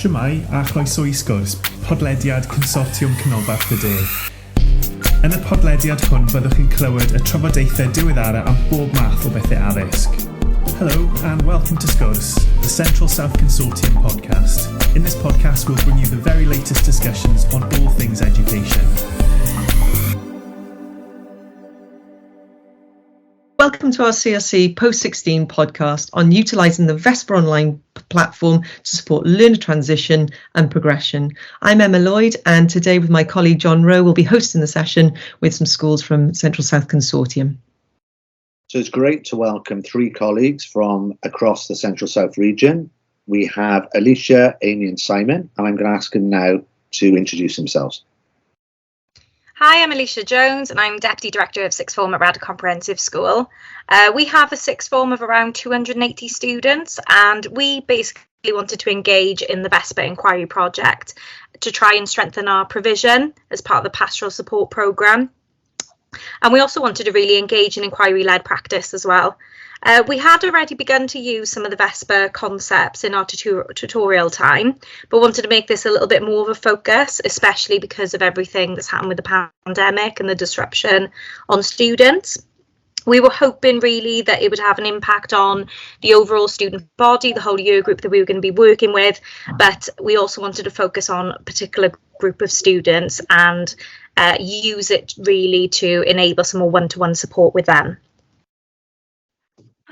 Shwmae a chroeso I Sgwrs, podlediad Consortiwm Canolbarth y De. Yn y podlediad hwn byddwch chi'n clywed y trafodaethau diweddara am bob math o bethau addysg. Hello and welcome to Sgwrs, the Central South Consortium podcast. In this podcast we'll bring you the very latest discussions on all things education. Welcome to our CSC Post-16 podcast on utilising the VESPA online platform to support learner transition and progression. I'm Emma Lloyd, and today with my colleague John Rowe we'll be hosting the session with some schools from Central South Consortium. So it's great to welcome three colleagues from across the Central South region. We have Alicia, Amy and Simon, and I'm going to ask them now to introduce themselves. Hi, I'm Alicia Jones and I'm Deputy Director of Sixth Form at Radyr Comprehensive School. We have a sixth form of around 280 students, and we basically wanted to engage in the VESPA inquiry project to try and strengthen our provision as part of the pastoral support programme. And we also wanted to really engage in inquiry-led practice as well. We had already begun to use some of the VESPA concepts in our tutorial time, but wanted to make this a little bit more of a focus, especially because of everything that's happened with the pandemic and the disruption on students. We were hoping really that it would have an impact on the overall student body, the whole year group that we were going to be working with, but we also wanted to focus on a particular group of students and use it really to enable some more one-to-one support with them.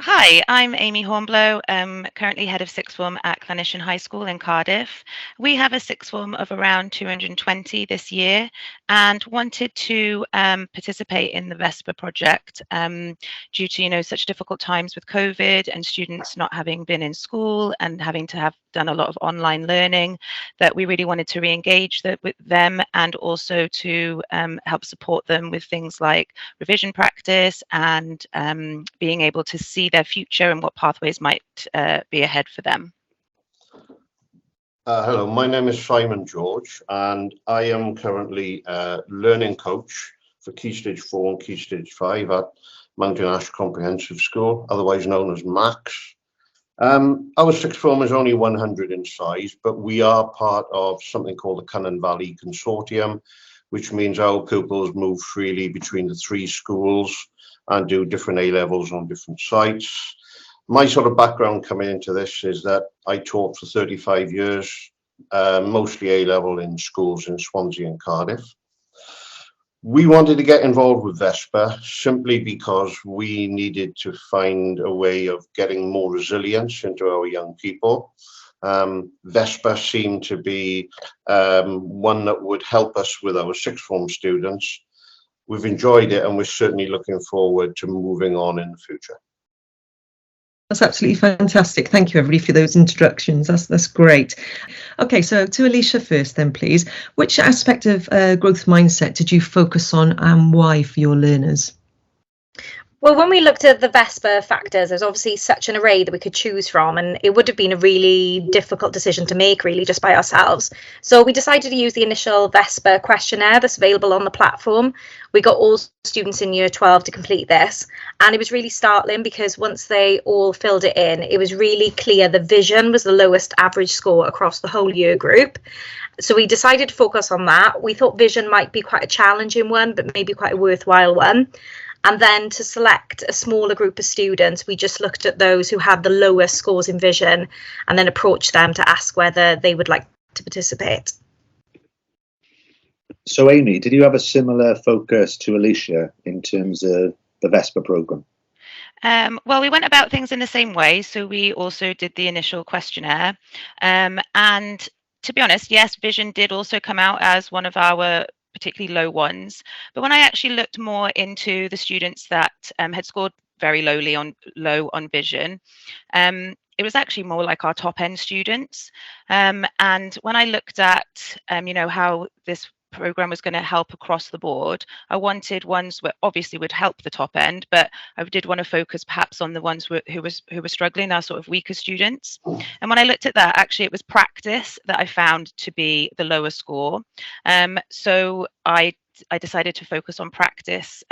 Hi, I'm Amy Hornblow, currently head of sixth form at Llanishen High School in Cardiff. We have a sixth form of around 220 this year and wanted to participate in the VESPA project due to such difficult times with COVID and students not having been in school and having to have done a lot of online learning, that we really wanted to re-engage with them and also to help support them with things like revision practice and being able to see their future and what pathways might be ahead for them. Hello, my name is Simon George and I am currently a learning coach for Key Stage 4 and Key Stage 5 at Radyr Comprehensive School, otherwise known as MAX. Our sixth form is only 100 in size, but we are part of something called the Cynon Valley Consortium, which means our pupils move freely between the three schools and do different A-levels on different sites. My sort of background coming into this is that I taught for 35 years, mostly A-level in schools in Swansea and Cardiff. We wanted to get involved with VESPA simply because we needed to find a way of getting more resilience into our young people. VESPA seemed to be one that would help us with our sixth form students. We've enjoyed it and we're certainly looking forward to moving on in the future. That's absolutely fantastic. Thank you, everybody, for those introductions. That's great. Okay, so to Alicia first then, please. Which aspect of growth mindset did you focus on and why for your learners? Well, when we looked at the VESPA factors, there's obviously such an array that we could choose from, and it would have been a really difficult decision to make, really, just by ourselves. So we decided to use the initial VESPA questionnaire that's available on the platform. We got all students in year 12 to complete this, and it was really startling because once they all filled it in, it was really clear the vision was the lowest average score across the whole year group. So we decided to focus on that. We thought vision might be quite a challenging one, but maybe quite a worthwhile one. And then to select a smaller group of students, we just looked at those who had the lowest scores in vision and then approached them to ask whether they would like to participate. So Amy, did you have a similar focus to Alicia in terms of the VESPA programme? Well, we went about things in the same way. So we also did the initial questionnaire. And to be honest, yes, vision did also come out as one of our particularly low ones, but when I actually looked more into the students that had scored very low on vision, it was actually more like our top end students. And when I looked at how this program was going to help across the board, I wanted ones that obviously would help the top end, but I did want to focus perhaps on the ones who were struggling, our sort of weaker students. And when I looked at that, actually it was practice that I found to be the lower score. So I decided to focus on practice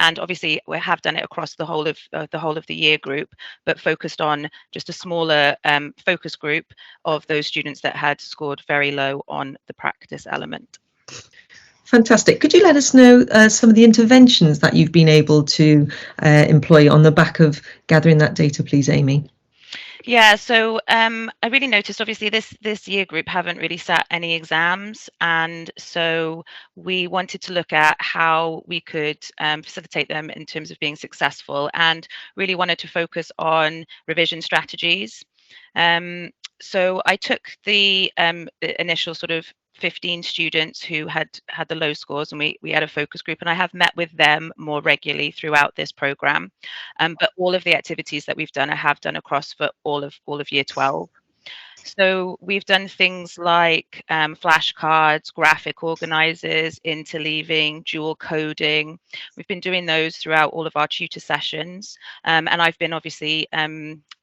And obviously we have done it across the whole of the year group, but focused on just a smaller focus group of those students that had scored very low on the practice element. Fantastic. Could you let us know some of the interventions that you've been able to employ on the back of gathering that data, please, Amy? Yeah, so I really noticed, obviously, this year group haven't really sat any exams, and so we wanted to look at how we could facilitate them in terms of being successful, and really wanted to focus on revision strategies. So I took the initial sort of 15 students who had the low scores, and we had a focus group, and I have met with them more regularly throughout this program. But all of the activities that we've done, I have done across for all of year 12. So we've done things like flashcards, graphic organizers, interleaving, dual coding. We've been doing those throughout all of our tutor sessions, and I've been obviously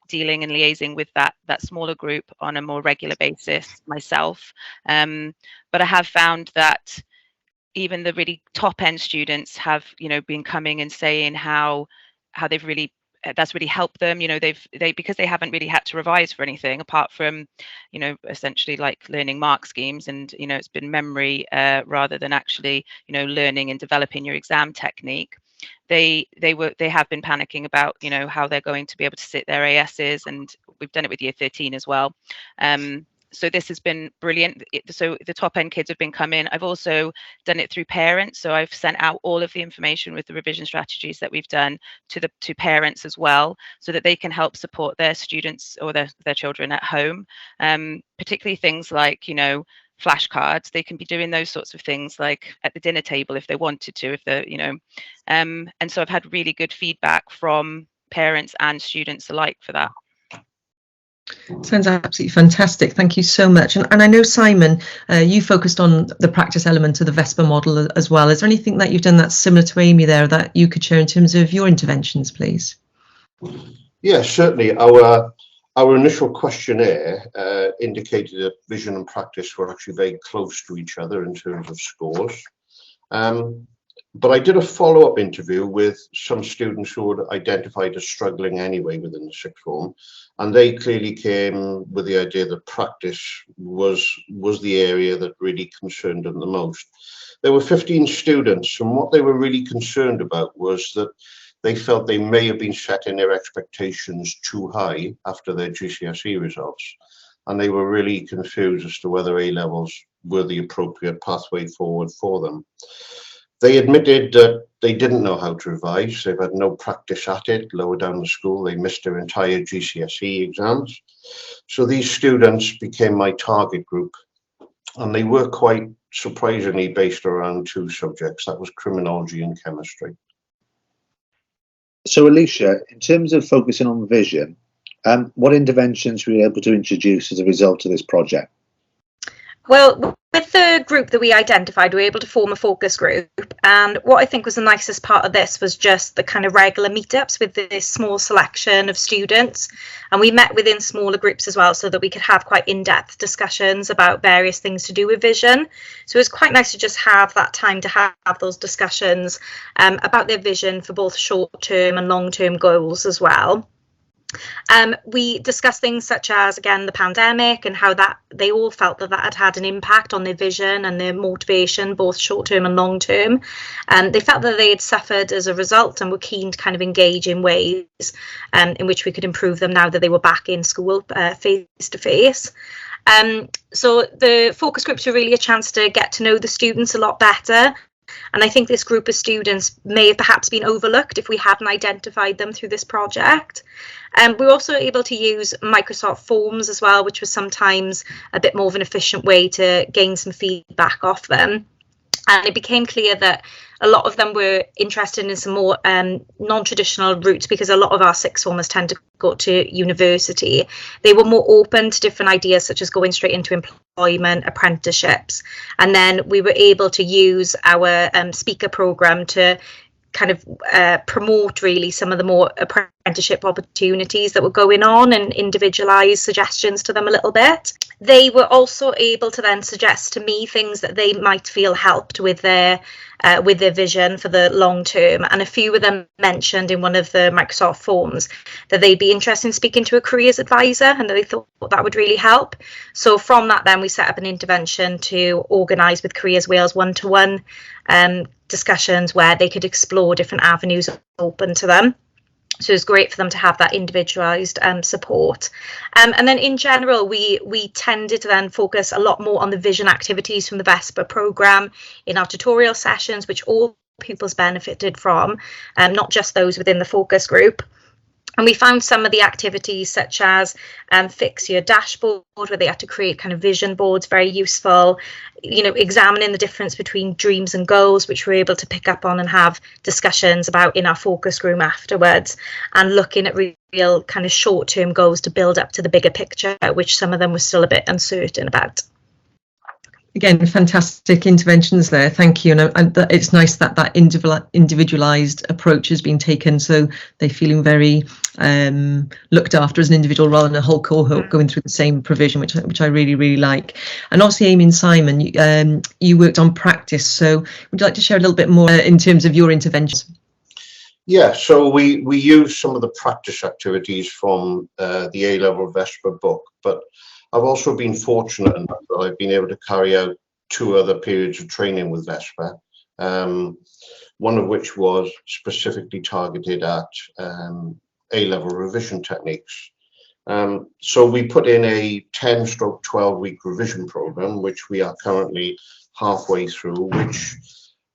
dealing and liaising with that smaller group on a more regular basis myself. But I have found that even the really top end students have, been coming and saying how they've really, that's really helped them. Because they haven't really had to revise for anything apart from, essentially like learning mark schemes, and it's been memory rather than actually, learning and developing your exam technique. They have been panicking about how they're going to be able to sit their ASs, and we've done it with year 13 as well. So this has been brilliant. So the top end kids have been coming. I've also done it through parents. So I've sent out all of the information with the revision strategies that we've done to parents as well, so that they can help support their students or their children at home. Particularly things like, flashcards. They can be doing those sorts of things like at the dinner table if they wanted to, if they're, and so I've had really good feedback from parents and students alike for that. Sounds absolutely fantastic. Thank you so much. And I know, Simon, you focused on the practice element of the VESPA model as well. Is there anything that you've done that's similar to Amy there that you could share in terms of your interventions, please? Yeah, certainly. Our initial questionnaire indicated that vision and practice were actually very close to each other in terms of scores. But I did a follow-up interview with some students who were identified as struggling anyway within the sixth form, and they clearly came with the idea that practice was the area that really concerned them the most. There were 15 students, and what they were really concerned about was that they felt they may have been setting their expectations too high after their GCSE results, and they were really confused as to whether A-levels were the appropriate pathway forward for them. They admitted that they didn't know how to revise. They've had no practice at it. Lower down the school, they missed their entire GCSE exams. So these students became my target group, and they were quite surprisingly based around two subjects. That was criminology and chemistry. So Alicia, in terms of focusing on vision, what interventions were you able to introduce as a result of this project? Well, with the group that we identified, we were able to form a focus group. And what I think was the nicest part of this was just the kind of regular meetups with this small selection of students. And we met within smaller groups as well, so that we could have quite in-depth discussions about various things to do with vision. So it was quite nice to just have that time to have those discussions about their vision for both short-term and long-term goals as well. We discussed things such as, again, the pandemic and how that they all felt that had had an impact on their vision and their motivation, both short term and long term. They felt that they had suffered as a result and were keen to kind of engage in ways in which we could improve them now that they were back in school face to face. So the focus groups were really a chance to get to know the students a lot better. And I think this group of students may have perhaps been overlooked if we hadn't identified them through this project. We were also able to use Microsoft Forms as well, which was sometimes a bit more of an efficient way to gain some feedback off them. And it became clear that a lot of them were interested in some more non-traditional routes, because a lot of our sixth formers tend to go to university. They were more open to different ideas, such as going straight into employment, apprenticeships. And then we were able to use our speaker program to kind of promote really some of the more apprenticeship opportunities that were going on and individualise suggestions to them a little bit. They were also able to then suggest to me things that they might feel helped with their vision for the long term, and a few of them mentioned in one of the Microsoft forms that they'd be interested in speaking to a careers advisor and that they thought that would really help. So from that then we set up an intervention to organise with Careers Wales one-to-one discussions where they could explore different avenues open to them. So it's great for them to have that individualised support. And then in general, we tended to then focus a lot more on the vision activities from the VESPA programme in our tutorial sessions, which all pupils benefited from, not just those within the focus group. And we found some of the activities such as Fix Your Dashboard, where they had to create kind of vision boards, very useful, examining the difference between dreams and goals, which we're able to pick up on and have discussions about in our focus room afterwards, and looking at real kind of short-term goals to build up to the bigger picture, which some of them were still a bit uncertain about. Again, fantastic interventions there. Thank you. And it's nice that individualised approach has been taken, so they're feeling very looked after as an individual rather than a whole cohort going through the same provision, which I really, really like. And also, Amy and Simon, you worked on practice. So would you like to share a little bit more in terms of your interventions? Yeah, so we use some of the practice activities from the A-level VESPA book, but I've also been fortunate enough that I've been able to carry out 2 other periods of training with VESPA, one of which was specifically targeted at A-level revision techniques. So we put in a 10-12-week revision program, which we are currently halfway through, which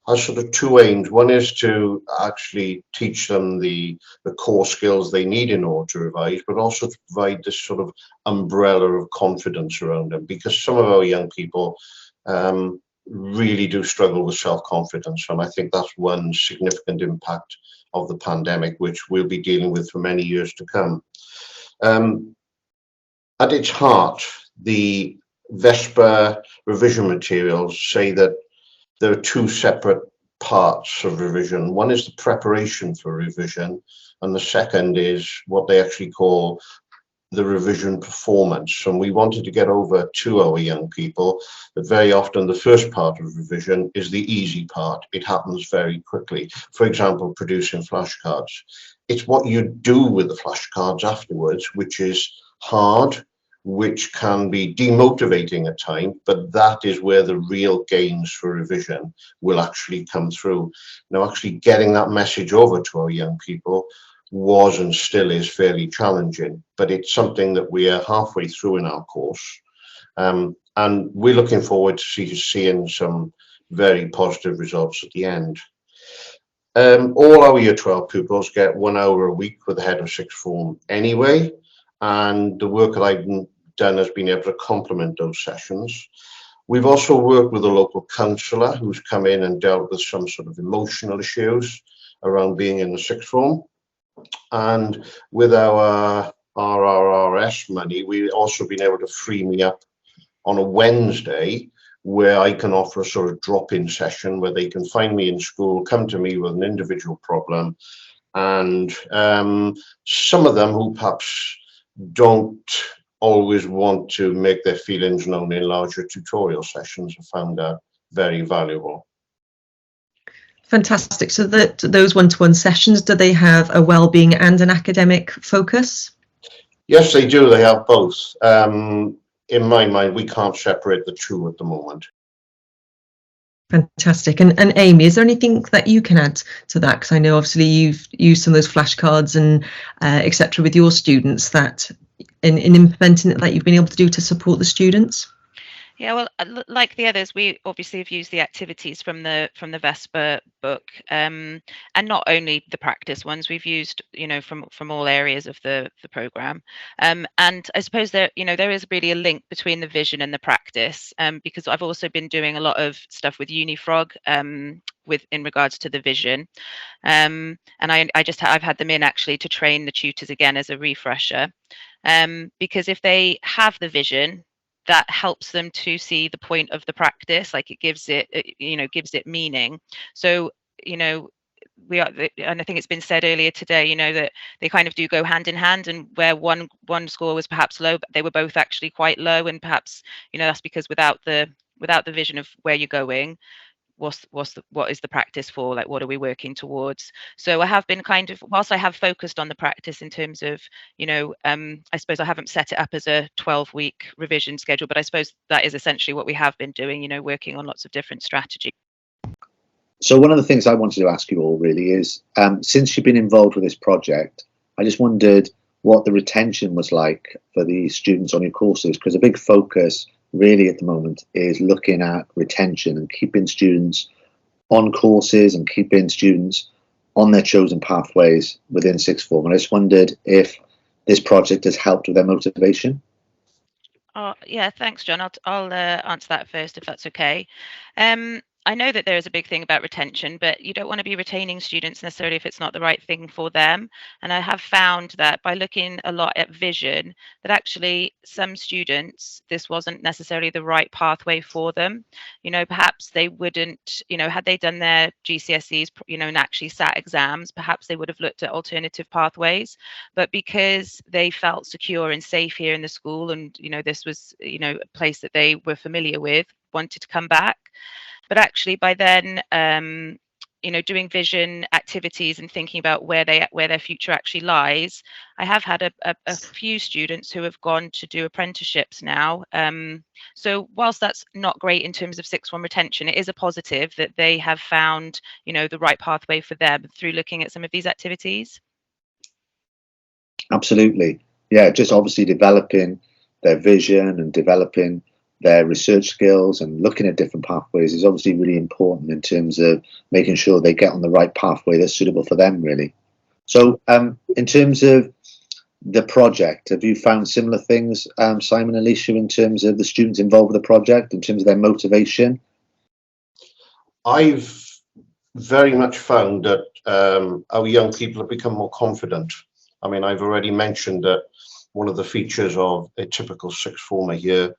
has sort of 2 aims. One is to actually teach them the core skills they need in order to revise, but also to provide this sort of umbrella of confidence around them, because some of our young people really do struggle with self-confidence, and I think that's one significant impact of the pandemic, which we'll be dealing with for many years to come. At its heart, the VESPA revision materials say that there are 2 separate parts of revision. One is the preparation for revision, and the second is what they actually call the revision performance. And we wanted to get over to our young people that very often the first part of revision is the easy part. It happens very quickly. For example, producing flashcards. It's what you do with the flashcards afterwards, which is hard, which can be demotivating at times, but that is where the real gains for revision will actually come through. Now, actually getting that message over to our young people was and still is fairly challenging, but it's something that we are halfway through in our course. And we're looking forward to seeing some very positive results at the end. All our Year 12 pupils get 1 hour a week with the head of sixth form anyway, and the work that I've done has been able to complement those sessions. We've also worked with a local counsellor who's come in and dealt with some sort of emotional issues around being in the sixth form. And with our RRRS money, we've also been able to free me up on a Wednesday where I can offer a sort of drop-in session where they can find me in school, come to me with an individual problem. And some of them who perhaps don't always want to make their feelings known in larger tutorial sessions have found that very valuable. Fantastic. So those one-to-one sessions, do they have a well-being and an academic focus? Yes, they do. They have both. In my mind, we can't separate the 2 at the moment. Fantastic. And Amy, is there anything that you can add to that? Because I know obviously you've used some of those flashcards and etc. with your students, that in implementing it, that you've been able to do to support the students. Yeah, well, like the others, we obviously have used the activities from the VESPA book, and not only the practice ones. We've used, from all areas of the program, and I suppose there is really a link between the vision and the practice, because I've also been doing a lot of stuff with Unifrog, in regards to the vision, and I've had them in actually to train the tutors again as a refresher, because if they have the vision, that helps them to see the point of the practice, like it gives it meaning. So, we are, and I think it's been said earlier today, you know, that they kind of do go hand in hand, and where one score was perhaps low, but they were both actually quite low, and perhaps, you know, that's because without the vision of where you're going, what is the practice for, like what are we working towards? So I have been kind of, whilst I have focused on the practice in terms of, you know, I suppose I haven't set it up as a 12-week revision schedule, but I suppose that is essentially what we have been doing, you know, working on lots of different strategies. So one of the things I wanted to ask you all really is, since you've been involved with this project, I just wondered what the retention was like for the students on your courses, because a big focus really at the moment is looking at retention and keeping students on courses and keeping students on their chosen pathways within sixth form. And I just wondered if this project has helped with their motivation. Yeah, thanks, John. I'll answer that first, if that's okay. I know that there is a big thing about retention, but you don't want to be retaining students necessarily if it's not the right thing for them. And I have found that by looking a lot at vision, that actually some students, this wasn't necessarily the right pathway for them. You know, perhaps they wouldn't, you know, had they done their GCSEs, you know, and actually sat exams, perhaps they would have looked at alternative pathways. But because they felt secure and safe here in the school, and, you know, this was, you know, a place that they were familiar with, wanted to come back. But actually by then, you know, doing vision activities and thinking about where their future actually lies, I have had a few students who have gone to do apprenticeships now. So whilst that's not great in terms of sixth form retention, it is a positive that they have found, you know, the right pathway for them through looking at some of these activities. Absolutely. Yeah, just obviously developing their vision and developing their research skills and looking at different pathways is obviously really important in terms of making sure they get on the right pathway that's suitable for them, really. So in terms of the project, have you found similar things, Simon and Alicia, in terms of the students involved with the project, in terms of their motivation? I've very much found that our young people have become more confident. I mean, I've already mentioned that one of the features of a typical sixth former here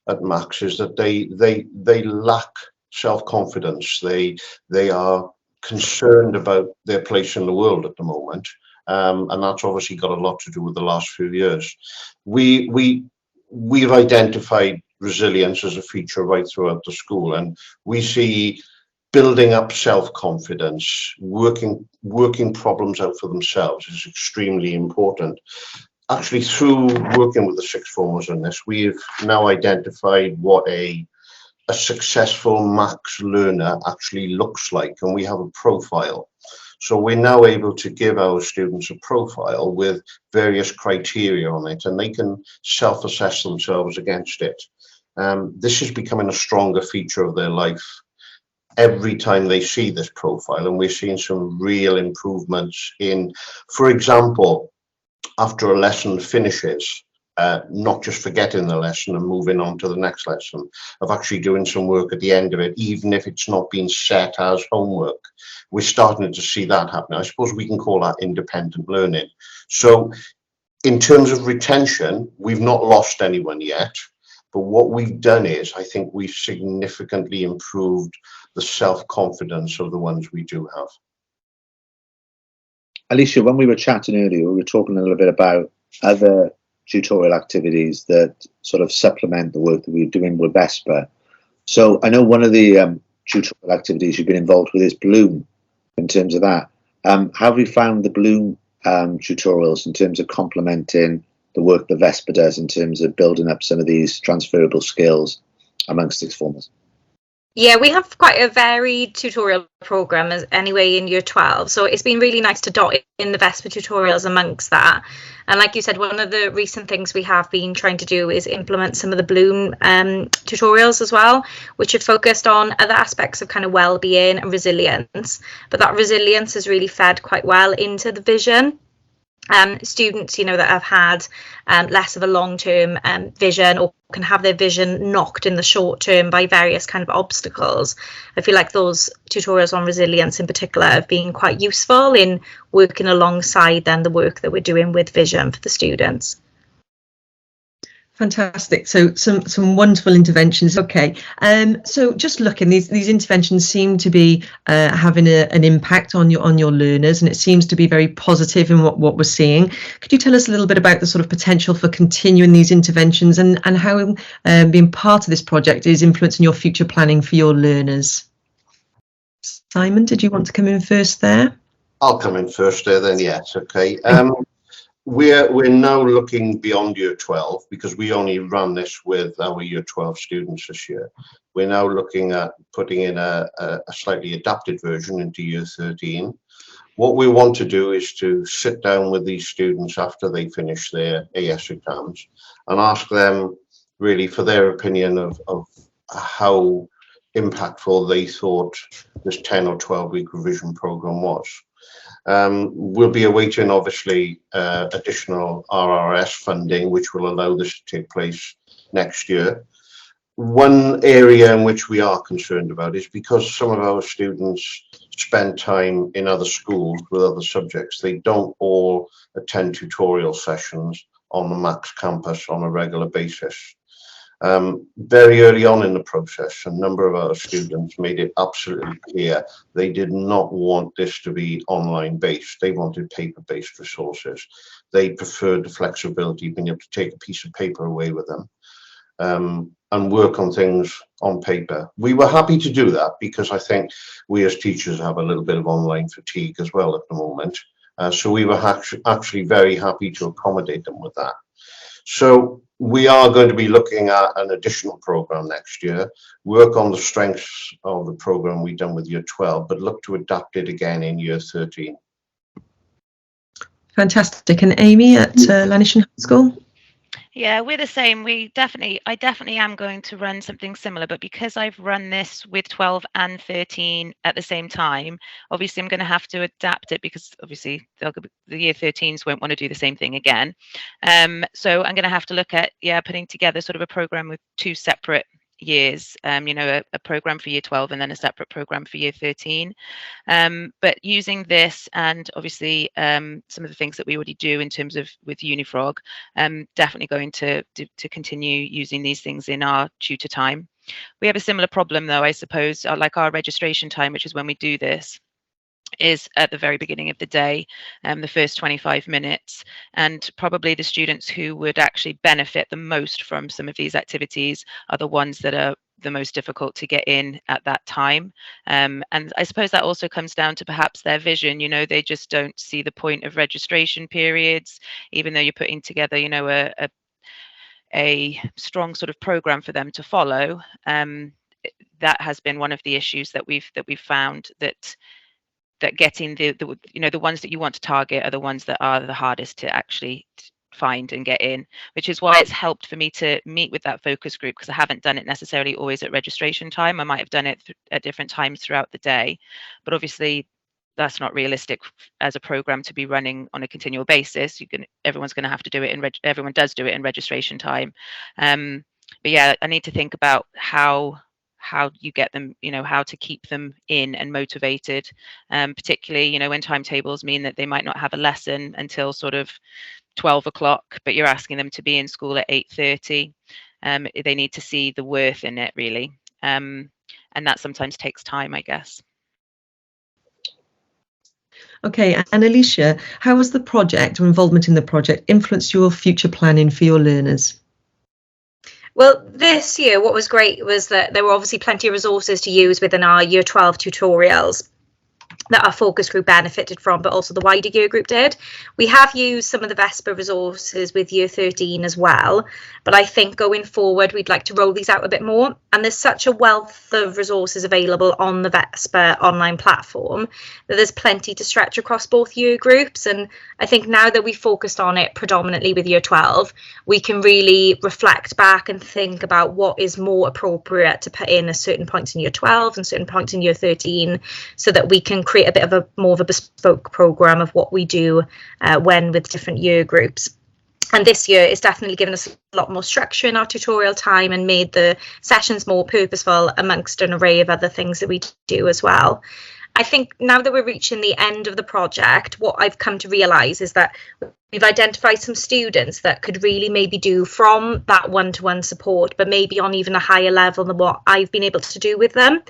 at Max is that they lack self-confidence. They are concerned about their place in the world at the moment, and that's obviously got a lot to do with the last few years. We've identified resilience as a feature right throughout the school, and we see building up self-confidence, working problems out for themselves is extremely important. Actually, through working with the sixth formers on this, we've now identified what a successful Max learner actually looks like, and we have a profile. So we're now able to give our students a profile with various criteria on it, and they can self-assess themselves against it. This is becoming a stronger feature of their life every time they see this profile, and we're seeing some real improvements in, for example, after a lesson finishes, not just forgetting the lesson and moving on to the next lesson, of actually doing some work at the end of it, even if it's not been set as homework. We're starting to see that happen. I suppose we can call that independent learning. So in terms of retention, we've not lost anyone yet, but what we've done is, I think we've significantly improved the self-confidence of the ones we do have. Alicia, when we were chatting earlier, we were talking a little bit about other tutorial activities that sort of supplement the work that we're doing with VESPA. So I know one of the tutorial activities you've been involved with is Bloom, in terms of that. How have you found the Bloom tutorials in terms of complementing the work that VESPA does in terms of building up some of these transferable skills amongst sixth formers? Yeah, we have quite a varied tutorial programme anyway in year 12, so it's been really nice to dot in the VESPA tutorials amongst that. And like you said, one of the recent things we have been trying to do is implement some of the Bloom tutorials as well, which are focused on other aspects of kind of well-being and resilience, but that resilience has really fed quite well into the vision. Students, you know, that have had less of a long-term vision, or can have their vision knocked in the short term by various kind of obstacles. I feel like those tutorials on resilience in particular have been quite useful in working alongside then the work that we're doing with vision for the students. Fantastic. So some wonderful interventions. Okay. So just looking, these interventions seem to be having an impact on your learners, and it seems to be very positive in what we're seeing. Could you tell us a little bit about the sort of potential for continuing these interventions and how being part of this project is influencing your future planning for your learners? Simon, did you want to come in first there? I'll come in first there then, yes. Okay. We're now looking beyond year 12 because we only ran this with our year 12 students this year. We're now looking at putting in a slightly adapted version into year 13. What we want to do is to sit down with these students after they finish their AS exams and ask them really for their opinion of how impactful they thought this 10 or 12 week revision program was. We'll be awaiting, obviously, additional RRS funding, which will allow this to take place next year. One area in which we are concerned about is because some of our students spend time in other schools with other subjects, they don't all attend tutorial sessions on the Max campus on a regular basis. Very early on in the process, a number of our students made it absolutely clear they did not want this to be online based. They wanted paper based resources. They preferred the flexibility of being able to take a piece of paper away with them and work on things on paper. We were happy to do that because I think we as teachers have a little bit of online fatigue as well at the moment. So we were actually very happy to accommodate them with that. So we are going to be looking at an additional program next year, work on the strengths of the program we've done with year 12, but look to adapt it again in year 13. Fantastic. And Amy at Llanishen High School? Yeah, we're the same. I definitely am going to run something similar, but because I've run this with 12 and 13 at the same time, obviously I'm going to have to adapt it because obviously the year 13s won't want to do the same thing again. So I'm going to have to look at, putting together sort of a program with two separate years, a program for year 12 and then a separate program for year 13. But using this and obviously some of the things that we already do in terms of with Unifrog, definitely going to continue using these things in our tutor time. We have a similar problem though, I suppose, like our registration time, which is when we do this, is at the very beginning of the day, the first 25 minutes, and probably the students who would actually benefit the most from some of these activities are the ones that are the most difficult to get in at that time. And I suppose that also comes down to perhaps their vision. They just don't see the point of registration periods, even though you're putting together, a strong sort of program for them to follow. That has been one of the issues that we've found, that getting the ones that you want to target are the ones that are the hardest to actually find and get in, which is why it's helped for me to meet with that focus group, because I haven't done it necessarily always at registration time. I might have done it at different times throughout the day, but obviously that's not realistic as a program to be running on a continual basis. Everyone's going to have to do it everyone does do it in registration time. But yeah, I need to think about how you get them, how to keep them in and motivated, particularly, when timetables mean that they might not have a lesson until sort of 12 o'clock, but you're asking them to be in school at 8:30. They need to see the worth in it, really. And that sometimes takes time, I guess. Okay, and Alicia, how has the project or involvement in the project influenced your future planning for your learners? Well, this year, what was great was that there were obviously plenty of resources to use within our year 12 tutorials that our focus group benefited from, but also the wider year group did. We have used some of the VESPA resources with year 13 as well, but I think going forward, we'd like to roll these out a bit more. And there's such a wealth of resources available on the VESPA online platform that there's plenty to stretch across both year groups. And I think now that we've focused on it predominantly with year 12, we can really reflect back and think about what is more appropriate to put in at certain points in year 12 and certain points in year 13, so that we can create a bit of more of a bespoke program of what we do when with different year groups. And this year it's definitely given us a lot more structure in our tutorial time and made the sessions more purposeful amongst an array of other things that we do as well. I think now that we're reaching the end of the project, what I've come to realise is that we've identified some students that could really maybe do from that one-to-one support, but maybe on even a higher level than what I've been able to do with them.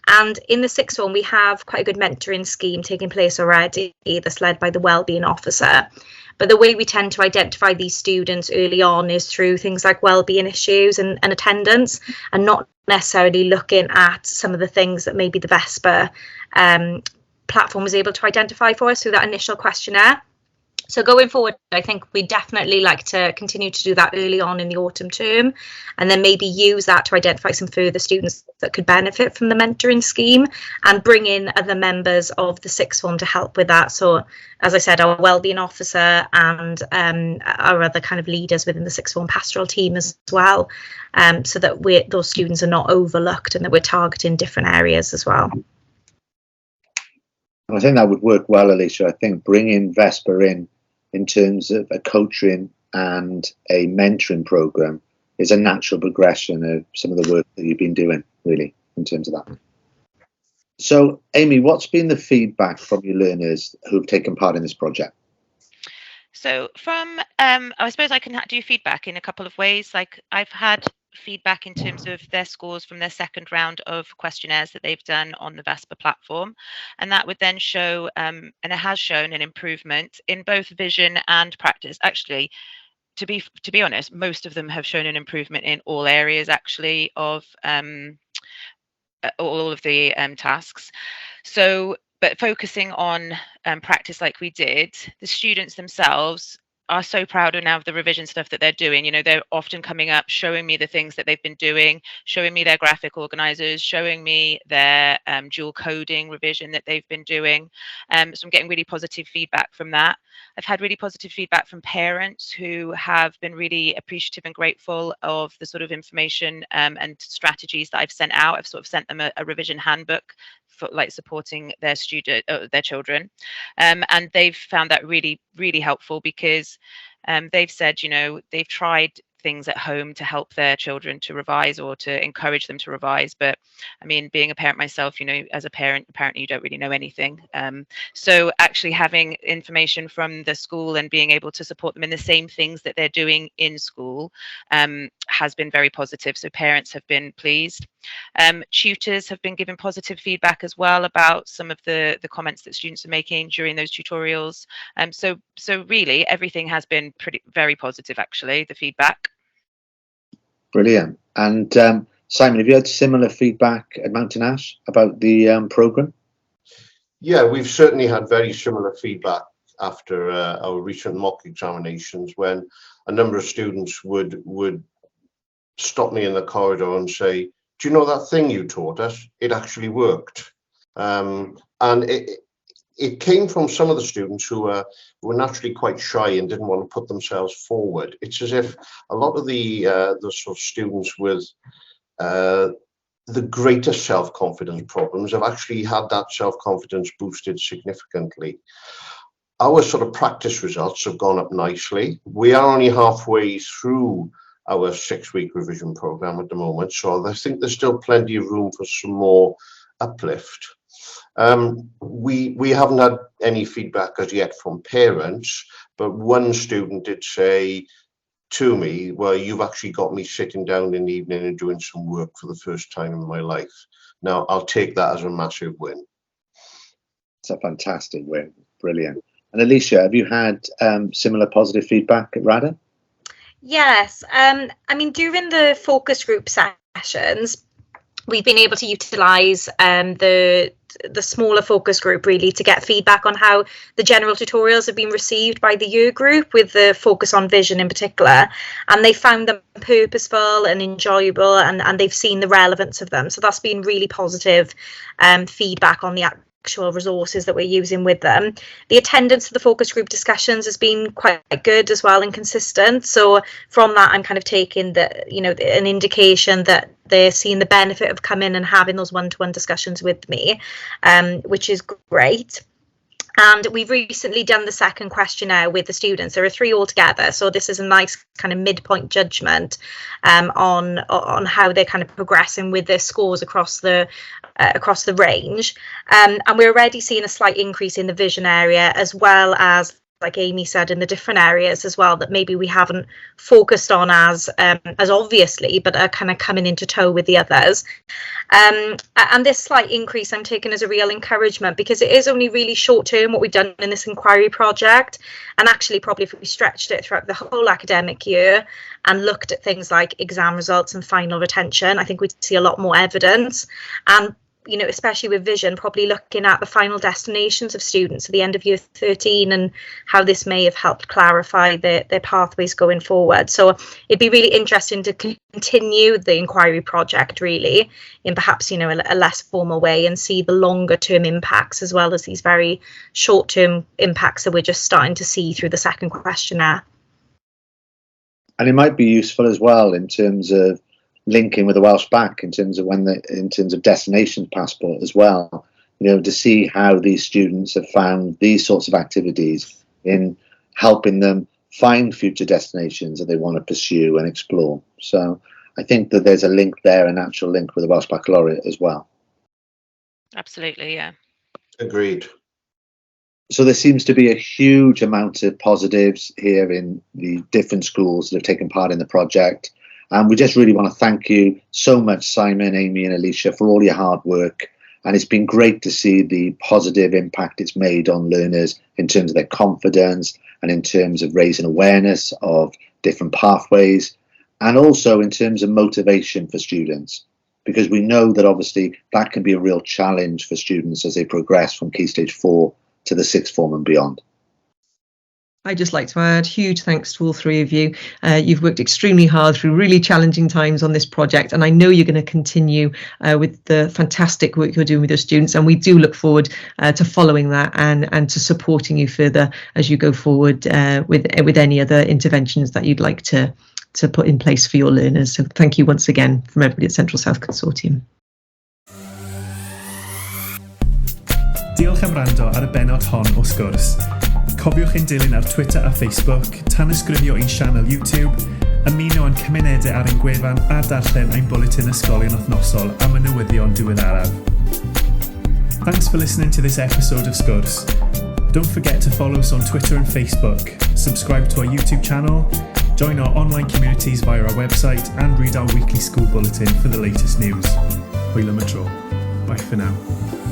And in the sixth form, we have quite a good mentoring scheme taking place already that's led by the wellbeing officer. But the way we tend to identify these students early on is through things like wellbeing issues and attendance, and not necessarily looking at some of the things that maybe the VESPA platform was able to identify for us through that initial questionnaire. So going forward, I think we definitely like to continue to do that early on in the autumn term, and then maybe use that to identify some further students that could benefit from the mentoring scheme, and bring in other members of the sixth form to help with that. So, as I said, our wellbeing officer and our other kind of leaders within the sixth form pastoral team as well, so that those students are not overlooked and that we're targeting different areas as well. I think that would work well, Alicia. I think bringing VESPA in terms of a coaching and a mentoring program is a natural progression of some of the work that you've been doing, really, in terms of that. So, Amy, what's been the feedback from your learners who've taken part in this project? So from, I suppose I can do feedback in a couple of ways. Like, I've had feedback in terms of their scores from their second round of questionnaires that they've done on the VESPA platform, and that would then show, and it has shown an improvement in both vision and practice. Actually, to be honest, most of them have shown an improvement in all areas actually of all of the tasks. So, but focusing on practice like we did, the students themselves are so proud now of the revision stuff that they're doing. You know, they're often coming up, showing me the things that they've been doing, showing me their graphic organizers, showing me their dual coding revision that they've been doing. So I'm getting really positive feedback from that. I've had really positive feedback from parents who have been really appreciative and grateful of the sort of information and strategies that I've sent out. I've sort of sent them a revision handbook for like supporting their children, and they've found that really, really helpful, because they've said, you know, they've tried things at home to help their children to revise or to encourage them to revise, but I mean, being a parent myself, you know, as a parent apparently you don't really know anything, so actually having information from the school and being able to support them in the same things that they're doing in school has been very positive. So parents have been pleased. Tutors have been given positive feedback as well about some of the comments that students are making during those tutorials. So really everything has been very positive, actually, the feedback. Brilliant. And Simon, have you had similar feedback at Mountain Ash about the programme? Yeah, we've certainly had very similar feedback after our recent mock examinations, when a number of students would stop me in the corridor and say, do you know that thing you taught us? It actually worked. And it came from some of the students who were naturally quite shy and didn't want to put themselves forward. It's as if a lot of the sort of students with the greater self-confidence problems have actually had that self-confidence boosted significantly. Our sort of practice results have gone up nicely. We are only halfway through our 6-week revision program at the moment, so I think there's still plenty of room for some more uplift. We haven't had any feedback as yet from parents, but one student did say to me, well, you've actually got me sitting down in the evening and doing some work for the first time in my life. Now, I'll take that as a massive win. It's a fantastic win. Brilliant. And Alicia, have you had similar positive feedback at Radyr? Yes, I mean, during the focus group sessions, we've been able to utilise the smaller focus group really to get feedback on how the general tutorials have been received by the year group, with the focus on vision in particular, and they found them purposeful and enjoyable, and they've seen the relevance of them. So that's been really positive feedback on the actual resources that we're using with them. The attendance to the focus group discussions has been quite good as well and consistent. So from that, I'm kind of taking an indication that they're seeing the benefit of coming and having those one-to-one discussions with me, which is great. And we've recently done the second questionnaire with the students. There are 3 altogether, so this is a nice kind of midpoint judgment on how they're kind of progressing with their scores across the range. And we're already seeing a slight increase in the vision area, as well as, like Amy said, in the different areas as well that maybe we haven't focused on as obviously, but are kind of coming into tow with the others. And this slight increase I'm taking as a real encouragement, because it is only really short term what we've done in this inquiry project. And actually, probably if we stretched it throughout the whole academic year and looked at things like exam results and final retention, I think we'd see a lot more evidence. And you know, especially with vision, probably looking at the final destinations of students at the end of year 13 and how this may have helped clarify their pathways going forward. So it'd be really interesting to continue the inquiry project really in perhaps, you know, a less formal way and see the longer term impacts as well as these very short term impacts that we're just starting to see through the second questionnaire. And it might be useful as well in terms of linking with the Welsh Bac in terms of destination passport as well, you know, to see how these students have found these sorts of activities in helping them find future destinations that they want to pursue and explore. So I think that there's a link there, a natural link with the Welsh Baccalaureate as well. Absolutely, yeah. Agreed. So there seems to be a huge amount of positives here in the different schools that have taken part in the project. And we just really want to thank you so much, Simon, Amy and Alicia, for all your hard work. And it's been great to see the positive impact it's made on learners in terms of their confidence and in terms of raising awareness of different pathways, and also in terms of motivation for students, because we know that obviously that can be a real challenge for students as they progress from Key Stage 4 to the sixth form and beyond. I'd just like to add huge thanks to all 3 of you. You've worked extremely hard through really challenging times on this project, and I know you're going to continue with the fantastic work you're doing with your students, and we do look forward to following that and to supporting you further as you go forward with any other interventions that you'd like to put in place for your learners. So thank you once again from everybody at Central South Consortium. Diolch am wrando ar y bennod hon o Sgwrs. Cofiwch ein dilyn ar Twitter a Facebook, tanysgrifio ein sianel YouTube, ymuno yn cymunedau ar ein gwefan a darllen ein bwletin ysgolion wythnosol am y newyddion diweddaraf. Thanks for listening to this episode of Sgwrs. Don't forget to follow us on Twitter and Facebook, subscribe to our YouTube channel, join our online communities via our website, and read our weekly school bulletin for the latest news. Hwyl am y tro. Bye for now.